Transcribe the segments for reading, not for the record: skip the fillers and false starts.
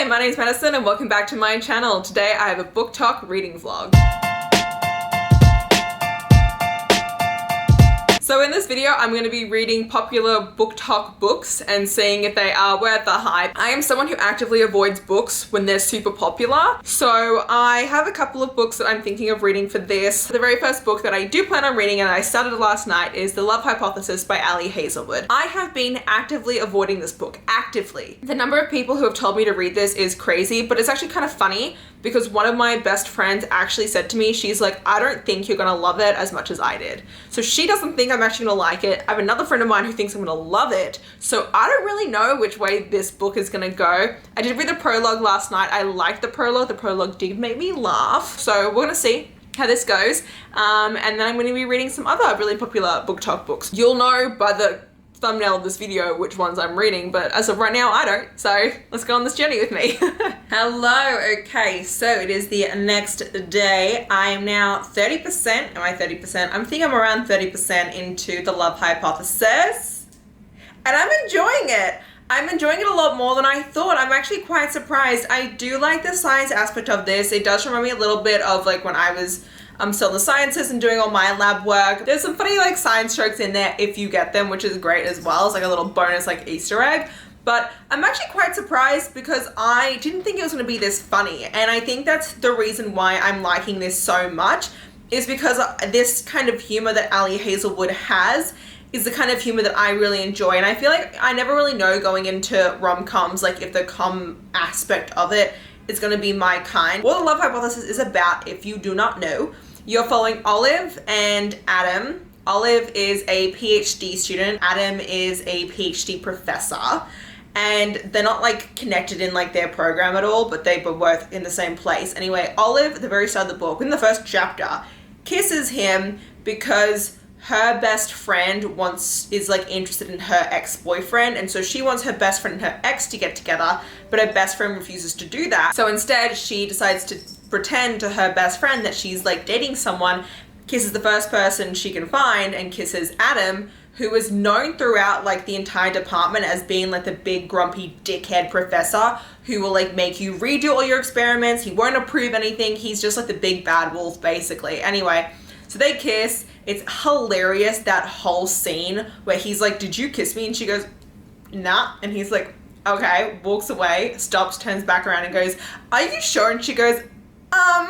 my name is Madison and welcome back to my channel. Today I have a BookTok reading vlog. So in this video, I'm going to be reading popular BookTok books and seeing if they are worth the hype. I am someone who actively avoids books when they're super popular. So I have a couple of books that I'm thinking of reading for this. The very first book that I do plan on reading and I started last night is The Love Hypothesis by Hazelwood. I have been actively avoiding this book, actively. The number of people who have told me to read this is crazy, but it's actually kind of funny because one of my best friends actually said to me, she's like, I don't think you're gonna love it as much as I did. So she doesn't think I'm actually gonna like it. I have another friend of mine who thinks I'm gonna love it. So I don't really know which way this book is gonna go. I did read the prologue last night. I liked the prologue. The prologue did make me laugh. So we're gonna see how this goes. And then I'm gonna be reading some other really popular BookTok books. You'll know by the thumbnail of this video which ones I'm reading, but as of right now I don't, so let's go on this journey with me. Hello. Okay, so it is the next day. I am now 30%, am I 30%? I think I'm around 30% into The Love Hypothesis and I'm enjoying it. I'm enjoying it a lot more than I thought. I'm actually quite surprised. I do like the science aspect of this. It does remind me a little bit of like when I was still in the sciences and doing all my lab work. There's some funny like science jokes in there if you get them, which is great as well. It's like a little bonus like Easter egg. But I'm actually quite surprised because I didn't think it was gonna be this funny. And I think that's the reason why I'm liking this so much, is because this kind of humor that Hazelwood has is the kind of humor that I really enjoy. And I feel like I never really know going into rom-coms, like if the com aspect of it is gonna be my kind. What The Love Hypothesis is about, if you do not know, you're following Olive and Adam. Olive is a PhD student. Adam is a PhD professor. And they're not like connected in like their program at all, but they both work in the same place. Anyway, Olive, at the very start of the book, in the first chapter, kisses him because her best friend is like interested in her ex-boyfriend, and so she wants her best friend and her ex to get together, but her best friend refuses to do that. So instead she decides to pretend to her best friend that she's like dating someone, kisses the first person she can find and kisses Adam, who is known throughout like the entire department as being like the big grumpy dickhead professor who will like make you redo all your experiments. He won't approve anything. He's just like the big bad wolf basically. Anyway, so they kiss. It's hilarious, that whole scene where he's like, did you kiss me? And she goes, nah. And he's like, okay, walks away, stops, turns back around and goes, are you sure? And she goes, I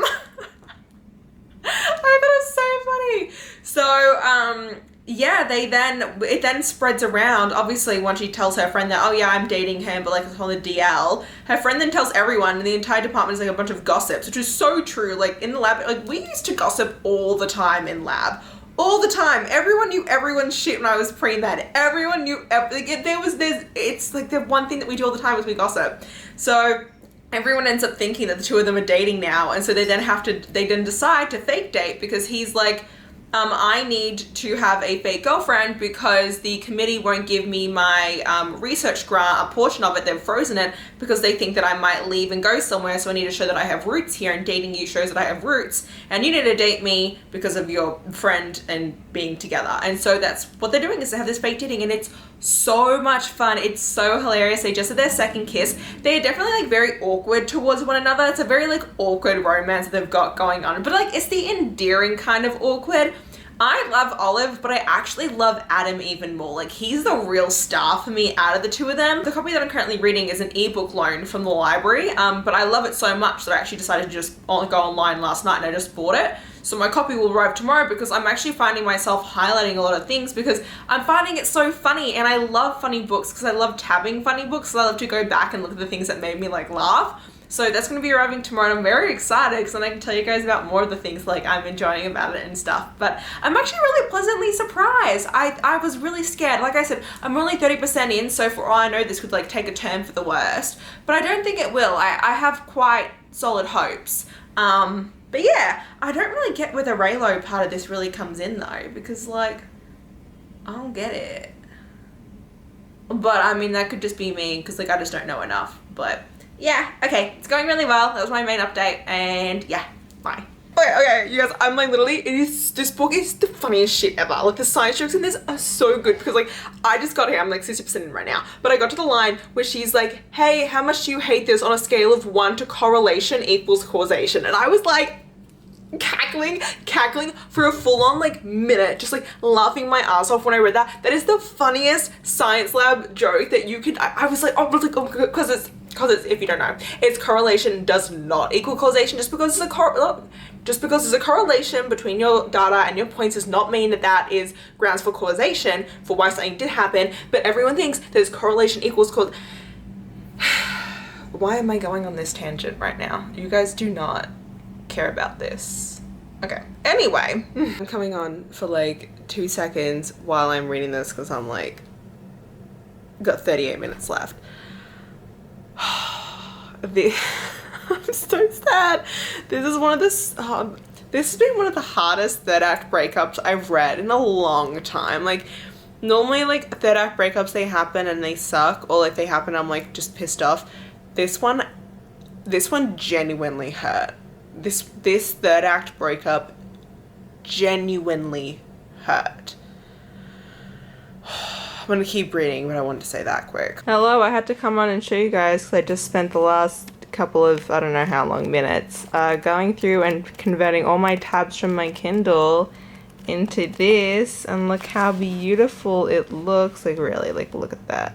thought it was so funny. So, yeah, it then spreads around. Obviously, once she tells her friend that, oh yeah, I'm dating him, but like it's on the DL, her friend then tells everyone, and the entire department is like a bunch of gossips, which is so true. Like in the lab, like we used to gossip all the time in lab. All the time. Everyone knew everyone's shit when I was pre-med. Everyone knew, it's like the one thing that we do all the time is we gossip. So everyone ends up thinking that the two of them are dating now, and so they then decide to fake date because he's like, I need to have a fake girlfriend because the committee won't give me my research grant, a portion of it, they've frozen it because they think that I might leave and go somewhere, so I need to show that I have roots here, and dating you shows that I have roots, and you need to date me because of your friend and being together. And so that's what they're doing, is they have this fake dating, and it's so much fun. It's so hilarious. They just had their second kiss. They're definitely like very awkward towards one another. It's a very like awkward romance that they've got going on, but like it's the endearing kind of awkward. I love Olive, but I actually love Adam even more. Like he's the real star for me out of the two of them. The copy that I'm currently reading is an ebook loan from the library, but I love it so much that I actually decided to just go online last night and I just bought it. So my copy will arrive tomorrow because I'm actually finding myself highlighting a lot of things because I'm finding it so funny, and I love funny books because I love tabbing funny books, so I love to go back and look at the things that made me like laugh. So that's going to be arriving tomorrow, and I'm very excited because then I can tell you guys about more of the things like I'm enjoying about it and stuff. But I'm actually really pleasantly surprised. I was really scared. Like I said, I'm only 30% in, so for all I know, this could like take a turn for the worst. But I don't think it will. I have quite solid hopes. But yeah, I don't really get where the Raylo part of this really comes in though, because like, I don't get it. But I mean, that could just be me because like I just don't know enough. But yeah, okay, it's going really well. That was my main update, and yeah, bye. Okay, you guys, I'm like literally, this book is the funniest shit ever. Like the science jokes in this are so good because like, I just got here, I'm like 60% in right now, but I got to the line where she's like, hey, how much do you hate this on a scale of 1 to correlation equals causation? And I was like, cackling for a full-on like minute, just like laughing my ass off when I read that. That is the funniest science lab joke that you could, I was like, oh, because it's, if you don't know, it's correlation does not equal causation. Just because there's a correlation between your data and your points does not mean that that is grounds for causation for why something did happen, but everyone thinks there's correlation equals cause. Why am I going on this tangent right now? You guys do not care about this. Okay, anyway, I'm coming on for like 2 seconds while I'm reading this because I'm like, got 38 minutes left. I'm so sad. This has been one of the hardest third act breakups I've read in a long time. Like, normally like third act breakups, they happen and they suck, or like they happen, I'm like just pissed off. This one genuinely hurt. This third act breakup genuinely hurt. I'm gonna keep reading, but I wanted to say that quick. Hello, I had to come on and show you guys because I just spent the last couple of, I don't know how long minutes, going through and converting all my tabs from my Kindle into this, and look how beautiful it looks. Like really, like look at that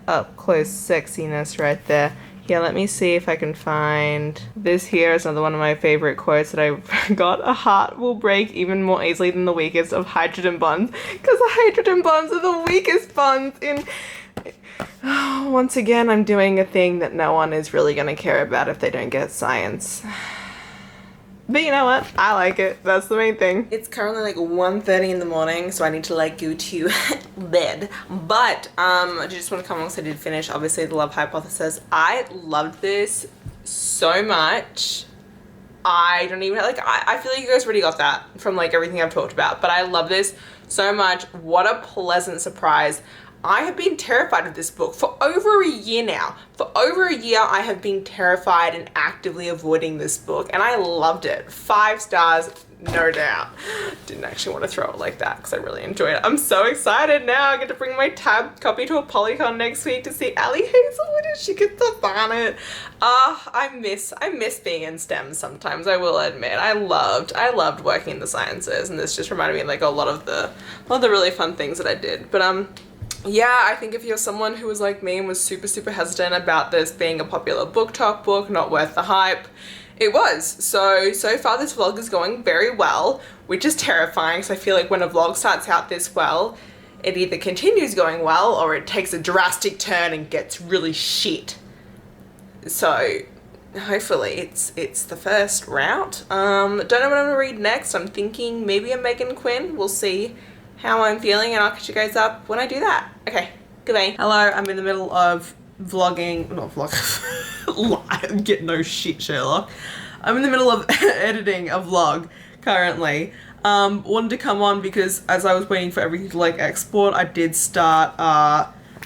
up close sexiness right there. Yeah, let me see if I can find this. Here is another one of my favorite quotes that I got. A heart will break even more easily than the weakest of hydrogen bonds, because the hydrogen bonds are the weakest bonds in... Once again, I'm doing a thing that no one is really going to care about if they don't get science. But you know what? I like it. That's the main thing. It's currently like 1:30 in the morning, so I need to like go to bed. But I just want to come on because I did finish, obviously, The Love Hypothesis. I loved this so much. I don't even, like, I feel like you guys already got that from like everything I've talked about. But I love this so much. What a pleasant surprise. I have been terrified of this book for over a year now. For over a year, I have been terrified and actively avoiding this book, and I loved it. 5 stars, no doubt. Didn't actually want to throw it like that because I really enjoyed it. I'm so excited now. I get to bring my tab copy to a Polycon next week to see Ali Hazelwood and she gets to sign it. I miss being in STEM sometimes, I will admit. I loved working in the sciences, and this just reminded me of like a lot of the really fun things that I did. But yeah, I think if you're someone who was like me and was super hesitant about this being a popular BookTok book, not worth the hype, it was. So far this vlog is going very well, which is terrifying because I feel like when a vlog starts out this well, it either continues going well or it takes a drastic turn and gets really shit. So hopefully it's the first route. Don't know what I'm gonna read next. I'm thinking maybe a Meghan Quinn. We'll see how I'm feeling, and I'll catch you guys up when I do that. Okay, goodbye. Hello, I'm in the middle of vlogging, not vlog, get no shit, Sherlock. I'm in the middle of editing a vlog currently. Wanted to come on because as I was waiting for everything to like export, I did start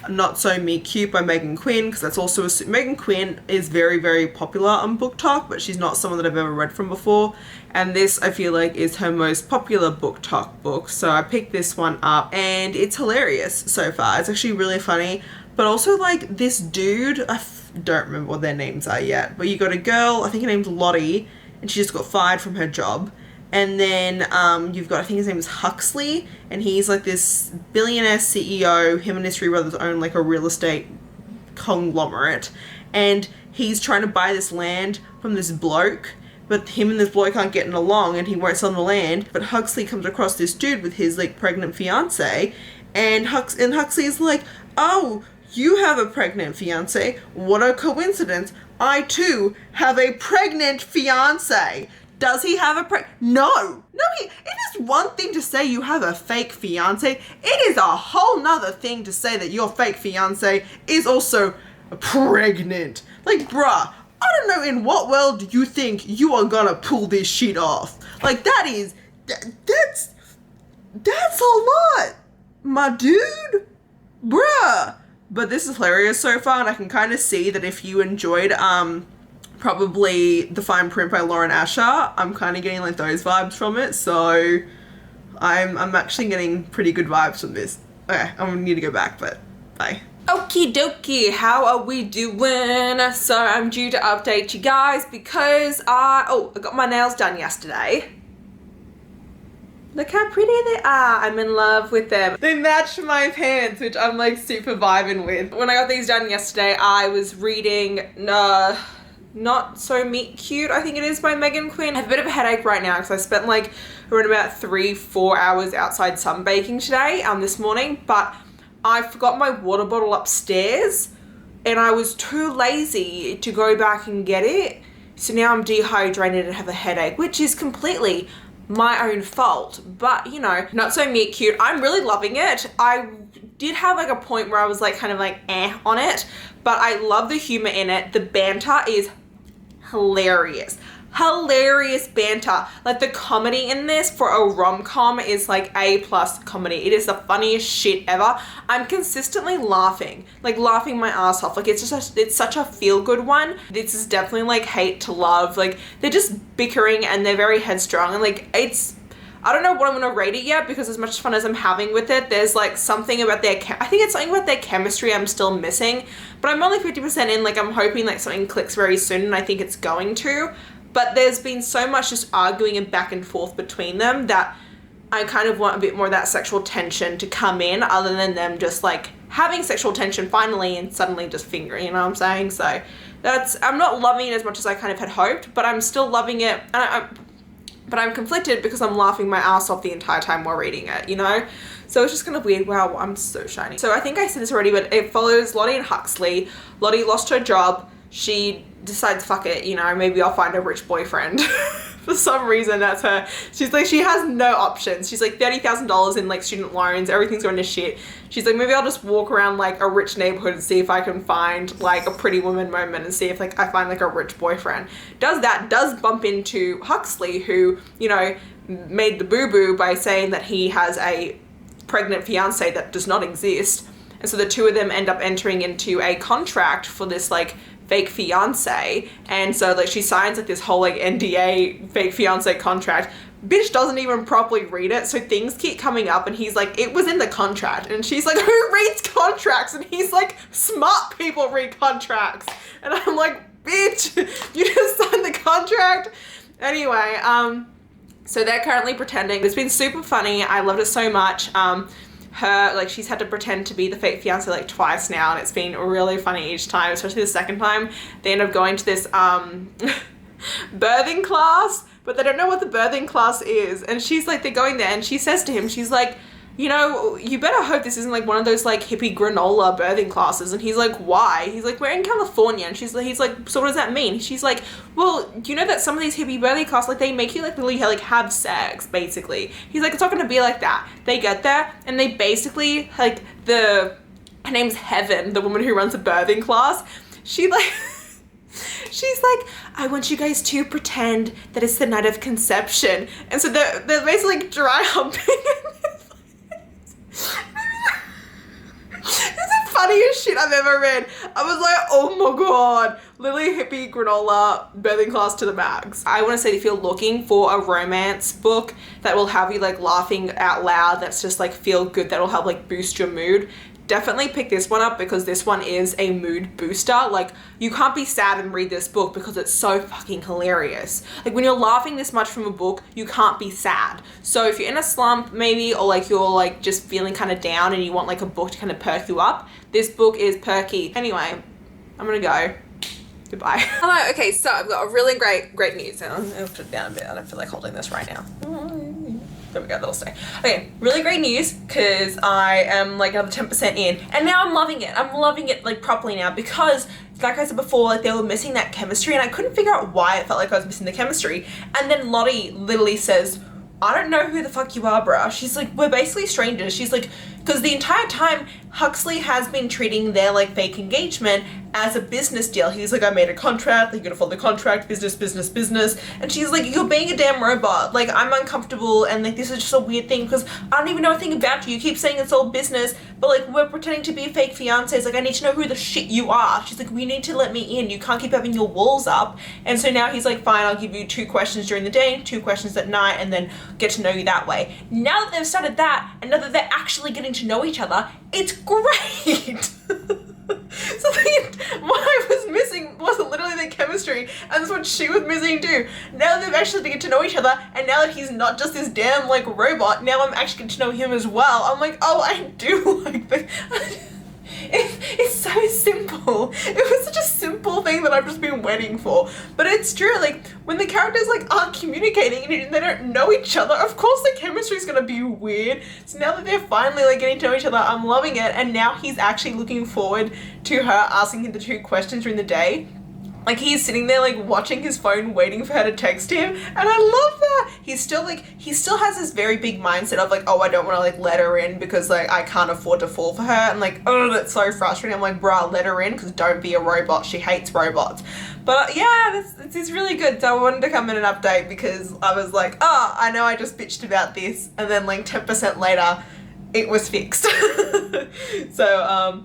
Not So Me Cute by Meghan Quinn, because that's also Meghan Quinn is very popular on BookTok, but she's not someone that I've ever read from before, and this I feel like is her most popular BookTok book, so I picked this one up and it's hilarious so far. It's actually really funny, but also like this dude, I don't remember what their names are yet, but you got a girl, I think her name's Lottie, and she just got fired from her job. And then you've got, I think his name is Huxley, and he's like this billionaire CEO. Him and his 3 brothers own like a real estate conglomerate, and he's trying to buy this land from this bloke, but him and this bloke aren't getting along and he won't sell him the land. But Huxley comes across this dude with his like pregnant fiance, and Huxley's like, oh, you have a pregnant fiance? What a coincidence. I too have a pregnant fiance. Does he have a No, it is one thing to say you have a fake fiance. It is a whole nother thing to say that your fake fiance is also pregnant. Like, bruh, I don't know in what world you think you are gonna pull this shit off. Like, that's a lot, my dude, bruh. But this is hilarious so far, and I can kind of see that if you enjoyed probably The Fine Print by Lauren Asher. I'm kind of getting like those vibes from it, so I'm actually getting pretty good vibes from this. Okay, I'm gonna need to go back, but bye. Okie dokie, how are we doing? So I'm due to update you guys because I got my nails done yesterday. Look how pretty they are. I'm in love with them. They match my pants, which I'm like super vibing with. When I got these done yesterday, I was reading Not So Meet Cute, I think it is, by Meghan Quinn. I have a bit of a headache right now because I spent like around about 3-4 hours outside sunbaking today, this morning, but I forgot my water bottle upstairs and I was too lazy to go back and get it. So now I'm dehydrated and have a headache, which is completely my own fault. But you know, Not So Meet Cute, I'm really loving it. I did have like a point where I was like kind of like on it, but I love the humor in it. The banter is hilarious. Hilarious banter. Like the comedy in this for a rom-com is like A+ comedy. It is the funniest shit ever. I'm consistently laughing, like laughing my ass off. Like it's such a feel-good one. This is definitely like hate to love. Like they're just bickering and they're very headstrong, and like I don't know what I'm gonna rate it yet because as much fun as I'm having with it, there's like something about I think it's something about their chemistry I'm still missing, but I'm only 50% in. Like I'm hoping like something clicks very soon, and I think it's going to. But there's been so much just arguing and back and forth between them that I kind of want a bit more of that sexual tension to come in, other than them just like having sexual tension finally and suddenly just fingering, you know what I'm saying? So I'm not loving it as much as I kind of had hoped, but I'm still loving it. But I'm conflicted because I'm laughing my ass off the entire time while reading it, you know? So it's just kind of weird. Wow, I'm so shiny. So I think I said this already, but it follows Lottie and Huxley. Lottie lost her job. She decides, fuck it, you know, maybe I'll find a rich boyfriend. For some reason, that's her. She's like, she has no options. She's like $30,000 in like student loans. Everything's going to shit. She's like, maybe I'll just walk around like a rich neighborhood and see if I can find like a Pretty Woman moment and see if like I find like a rich boyfriend. Does bump into Huxley, who, you know, made the boo-boo by saying that he has a pregnant fiance that does not exist. And so the two of them end up entering into a contract for this like fake fiance, and so like she signs like this whole like NDA fake fiance contract. Bitch doesn't even properly read it, so things keep coming up and he's like, it was in the contract, and she's like, who reads contracts? And he's like, smart people read contracts. And I'm like, bitch, you just signed the contract. Anyway, so they're currently pretending. It's been super funny. I loved it so much. She's had to pretend to be the fake fiance like twice now, and it's been really funny each time, especially the second time. They end up going to this birthing class, but they don't know what the birthing class is, and she's like, they're going there and she says to him, she's like, you know, you better hope this isn't like one of those like hippie granola birthing classes. And he's like, why? He's like, we're in California. And he's like, so what does that mean? She's like, well, do you know that some of these hippie birthing classes, like they make you like literally like have sex, basically. He's like, it's not gonna be like that. They get there and they basically like her name's Heaven, the woman who runs the birthing class. She's like, I want you guys to pretend that it's the night of conception. And so they're basically like dry humping. It's the funniest shit I've ever read. I was like, oh my god, literally hippie granola birthing class to the max. I want to say, if you're looking for a romance book that will have you like laughing out loud, that's just like feel good, that'll help like boost your mood, definitely pick this one up, because this one is a mood booster. Like, you can't be sad and read this book because it's so fucking hilarious. Like, when you're laughing this much from a book, you can't be sad. So if you're in a slump maybe, or like you're like just feeling kind of down and you want like a book to kind of perk you up, this book is perky. Anyway, I'm gonna go. Goodbye. Hello. Okay, so I've got a really great news. I'll put it down a bit. I don't feel like holding this right now. There we go, that'll stay. Okay, really great news, because I am like another 10% in, and now I'm loving it. I'm loving it like properly now, because like I said before, like they were missing that chemistry, and I couldn't figure out why it felt like I was missing the chemistry. And then Lottie literally says, I don't know who the fuck you are, bruh. She's like, we're basically strangers. She's like, Because the entire time, Huxley has been treating their like fake engagement as a business deal. He's like, I made a contract, like, you gotta follow the contract, business, business, business. And she's like, you're being a damn robot. Like, I'm uncomfortable, and like, this is just a weird thing because I don't even know a thing about you. You keep saying it's all business, but like, we're pretending to be fake fiancés. Like, I need to know who the shit you are. She's like, we need to let me in. You can't keep having your walls up. And so now he's like, fine, I'll give you 2 questions during the day, 2 questions at night, and then get to know you that way. Now that they've started that, and now that they're actually getting to know each other, it's great. So what I was missing was literally the chemistry, and that's what she was missing too. Now they've actually get to know each other, and now that he's not just this damn like robot, now I'm actually getting to know him as well. I'm like, oh, I do like this. It's so simple. It was such a simple thing that I've just been waiting for. But it's true, like, when the characters like aren't communicating and they don't know each other, of course the chemistry is gonna be weird. So now that they're finally like getting to know each other, I'm loving it. And now he's actually looking forward to her asking him the 2 questions during the day. Like, he's sitting there like watching his phone waiting for her to text him, and I love that. He still has this very big mindset of like, oh, I don't want to like let her in because like I can't afford to fall for her, and like, oh, that's so frustrating. I'm like, bruh, let her in because don't be a robot. She hates robots. But yeah, this is really good. So I wanted to come in and update because I was like, oh, I know I just bitched about this, and then like 10% later it was fixed. So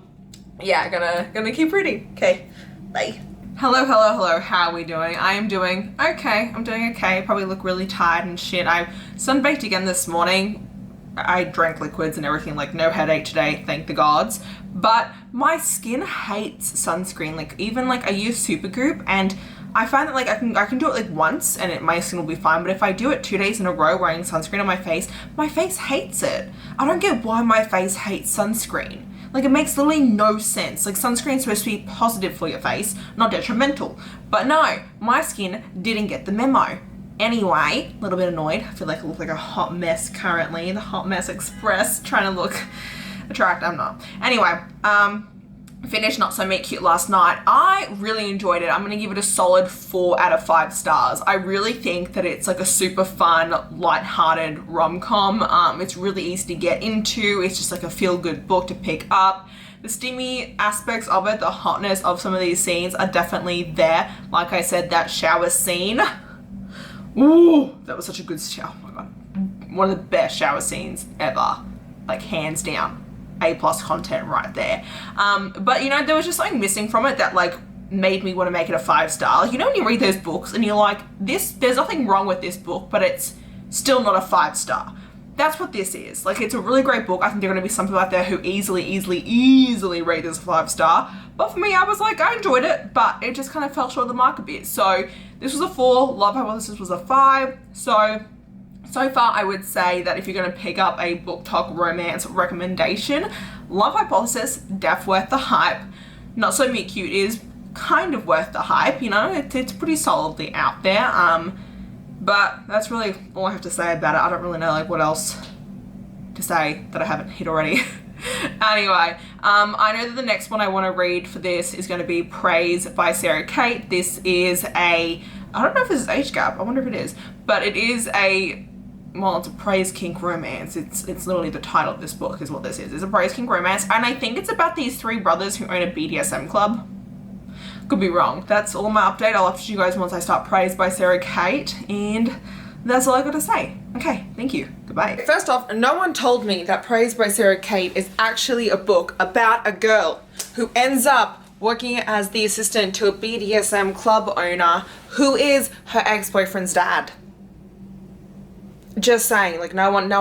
yeah, gonna keep reading. Okay, bye. Hello, how are we doing? I am doing okay. I'm doing okay. Probably look really tired and shit. I sunbaked again this morning. I drank liquids and everything, like no headache today, thank the gods. But my skin hates sunscreen. Like, even like I use Supergoop, and I find that like I can do it like once and my skin will be fine, but if I do it 2 days in a row wearing sunscreen on my face hates it. I don't get why my face hates sunscreen. Like, it makes literally no sense. Like, sunscreen's supposed to be positive for your face, not detrimental. But no, my skin didn't get the memo. Anyway, a little bit annoyed. I feel like I look like a hot mess currently. The Hot Mess Express, trying to look attractive. I'm not. Anyway, finished Not So Meet Cute last night. I really enjoyed it. I'm gonna give it a solid 4 out of 5 stars. I really think that it's like a super fun, light-hearted rom-com. It's really easy to get into. It's just like a feel-good book to pick up. The steamy aspects of it, the hotness of some of these scenes are definitely there. Like I said, that shower scene. Ooh, that was such a good shower. Oh my god. One of the best shower scenes ever. Like, hands down. A+ content right there. But you know, there was just something missing from it that like made me want to make it a 5-star. Like, you know, when you read those books and you're like, there's nothing wrong with this book, but it's still not a 5-star. That's what this is. Like, it's a really great book. I think there are going to be some people out there who easily rate this a 5-star. But for me, I was like, I enjoyed it, but it just kind of fell short of the mark a bit. So this was a 4. Love Hypothesis was a 5. So far, I would say that if you're going to pick up a BookTok romance recommendation, Love Hypothesis, def worth the hype. Not So Meet Cute is kind of worth the hype, you know, it's pretty solidly out there. But that's really all I have to say about it. I don't really know like what else to say that I haven't hit already. Anyway, I know that the next one I want to read for this is going to be Praise by Sarah Cate. This is I don't know if this is age gap, I wonder if it is, but it is it's a praise kink romance. It's literally the title of this book is what this is. It's a praise kink romance, and I think it's about these 3 brothers who own a BDSM club. Could be wrong. That's all my update. I'll update you guys once I start Praise by Sarah Cate, and that's all I got to say. Okay, thank you. Goodbye. First off, no one told me that Praise by Sarah Cate is actually a book about a girl who ends up working as the assistant to a BDSM club owner who is her ex-boyfriend's dad. Just saying, like, no one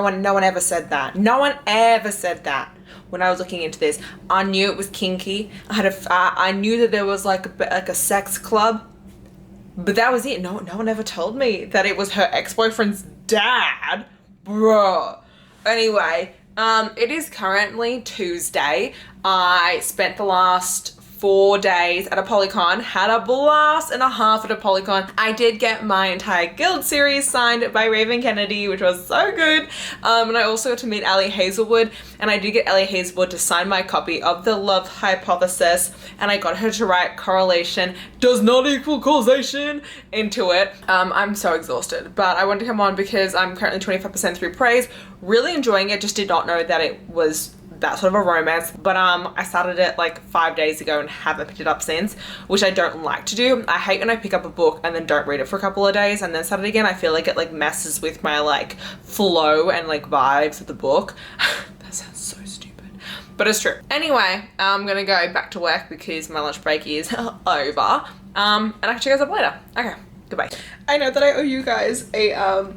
ever said that. No one ever said that when I was looking into this. I knew it was kinky. I knew that there was like a sex club, but that was it. No one ever told me that it was her ex-boyfriend's dad, bruh. Anyway, it is currently Tuesday. I spent the last 4 days at a Polycon, had a blast and a half at a Polycon. I did get my entire Guild series signed by Raven Kennedy, which was so good. And I also got to meet Hazelwood, and I did get Hazelwood to sign my copy of The Love Hypothesis, and I got her to write correlation does not equal causation into it. I'm so exhausted, but I wanted to come on because I'm currently 25% through Praise, really enjoying it, just did not know that it was that sort of a romance. But I started it like 5 days ago and haven't picked it up since, which I don't like to do. I hate when I pick up a book and then don't read it for a couple of days and then start it again. I feel like it like messes with my like flow and like vibes of the book. That sounds so stupid, but it's true. Anyway, I'm gonna go back to work because my lunch break is over. And I'll catch you guys up later. Okay, goodbye. I know that I owe you guys a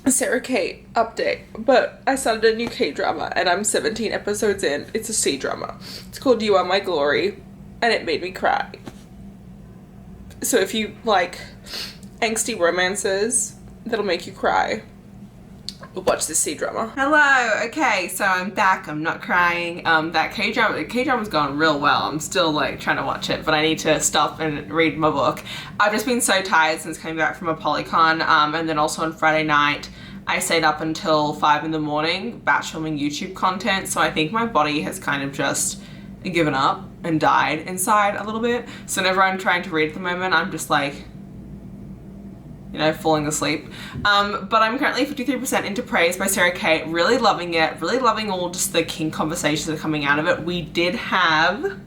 Sara Cate update, but I started a new K-drama and I'm 17 episodes in. It's a C-drama. It's called You Are My Glory and it made me cry. So if you like angsty romances that'll make you cry, watch this C-drama. Hello, okay, so I'm back. I'm not crying. That K-drama's gone real well. I'm still like trying to watch it, but I need to stop and read my book. I've just been so tired since coming back from a Polycon, and then also on Friday night I stayed up until 5 in the morning batch filming YouTube content, so I think my body has kind of just given up and died inside a little bit. So whenever I'm trying to read at the moment, I'm just like, you know, falling asleep. But I'm currently 53% into Praise by Sara Cate. Really loving it. Really loving all just the king conversations that are coming out of it. We did have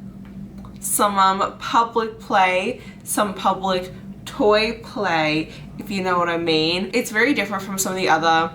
some public play, some public toy play, if you know what I mean. It's very different from some of the other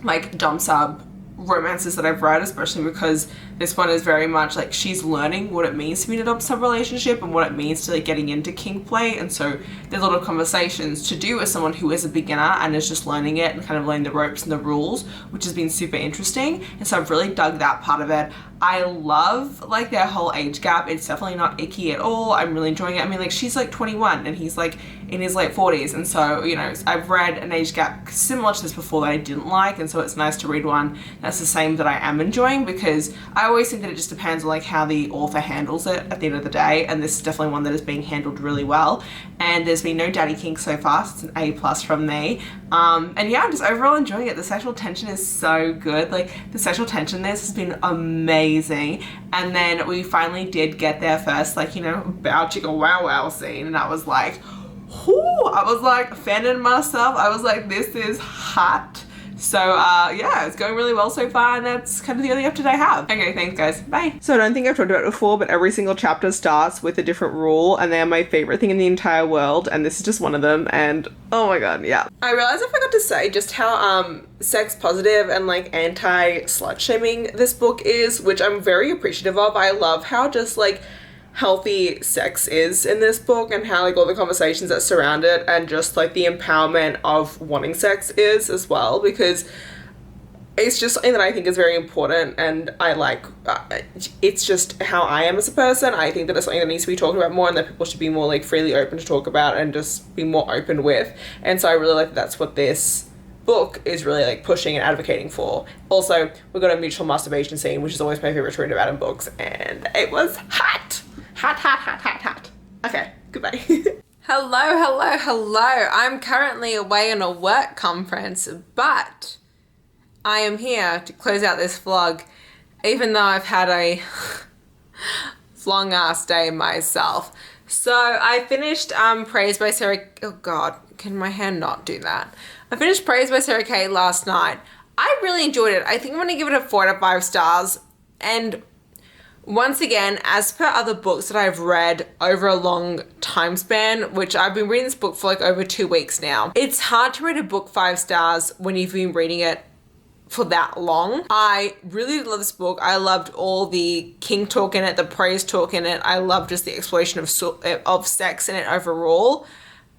like dom sub romances that I've read, especially because this one is very much like she's learning what it means to be in a dom sub relationship and what it means to like getting into king play, and so there's a lot of conversations to do with someone who is a beginner and is just learning it and kind of learning the ropes and the rules, which has been super interesting. And so I've really dug that part of it. I love like their whole age gap. It's definitely not icky at all. I'm really enjoying it. I mean, like, she's like 21 and he's like in his late 40s, and so, you know, I've read an age gap similar to this before that I didn't like, and so it's nice to read one that's the same that I am enjoying, because I always think that it just depends on like how the author handles it at the end of the day, and this is definitely one that is being handled really well. And there's been no daddy kink so far, so it's an A+ from me. And yeah, I'm just overall enjoying it. The sexual tension is so good. Like, the sexual tension in this has been amazing. And then we finally did get their first, like, you know, bow chicka wow wow scene, and I was like, whoo, I was like fanning myself. I was like, this is hot. So yeah, it's going really well so far, and that's kind of the only update I have. Okay, thanks guys, bye. So I don't think I've talked about it before, but every single chapter starts with a different rule, and they're my favorite thing in the entire world, and this is just one of them, and oh my god, yeah. I realized I forgot to say just how sex positive and like anti-slut shaming this book is, which I'm very appreciative of. I love how just like healthy sex is in this book, and how like all the conversations that surround it and just like the empowerment of wanting sex is as well, because it's just something that I think is very important, and I like it's just how I am as a person. I think that it's something that needs to be talked about more, and that people should be more like freely open to talk about and just be more open with. And so I really like that that's what this book is really like pushing and advocating for. Also, we got a mutual masturbation scene, which is always my favorite to read about in books, and it was hot. Hot, hot, hot, hot, hot. Okay, goodbye. Hello. I'm currently away on a work conference, but I am here to close out this vlog, even though I've had a long ass day myself. So I finished Praise by Sara. Oh god, can my hand not do that? I finished Praise by Sara Cate last night. I really enjoyed it. I think I'm gonna give it a 4 out of 5 stars, and once again, as per other books that I've read over a long time span, which I've been reading this book for like over 2 weeks now, it's hard to rate a book 5 stars when you've been reading it for that long. I really love this book. I loved all the king talk in it, the praise talk in it. I loved just the exploration of sex in it overall.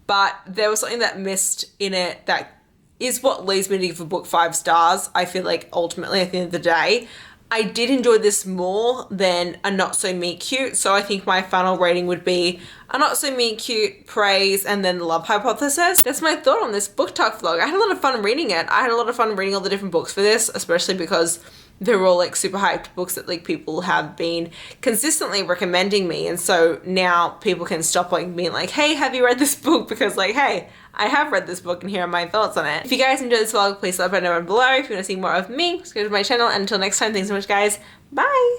But there was something that missed in it that is what leads me to give a book 5 stars. I feel like ultimately at the end of the day, I did enjoy this more than a Not So Meet Cute, so I think my final rating would be a Not So Meet Cute, Praise, and then The Love Hypothesis. That's my thought on this BookTok vlog. I had a lot of fun reading it. I had a lot of fun reading all the different books for this, especially because they're all like super hyped books that like people have been consistently recommending me, and so now people can stop like being like, hey, have you read this book? Because like, hey, I have read this book and here are my thoughts on it. If you guys enjoyed this vlog, please let me know down below. If you want to see more of me, subscribe to my channel, and until next time, thanks so much guys, bye!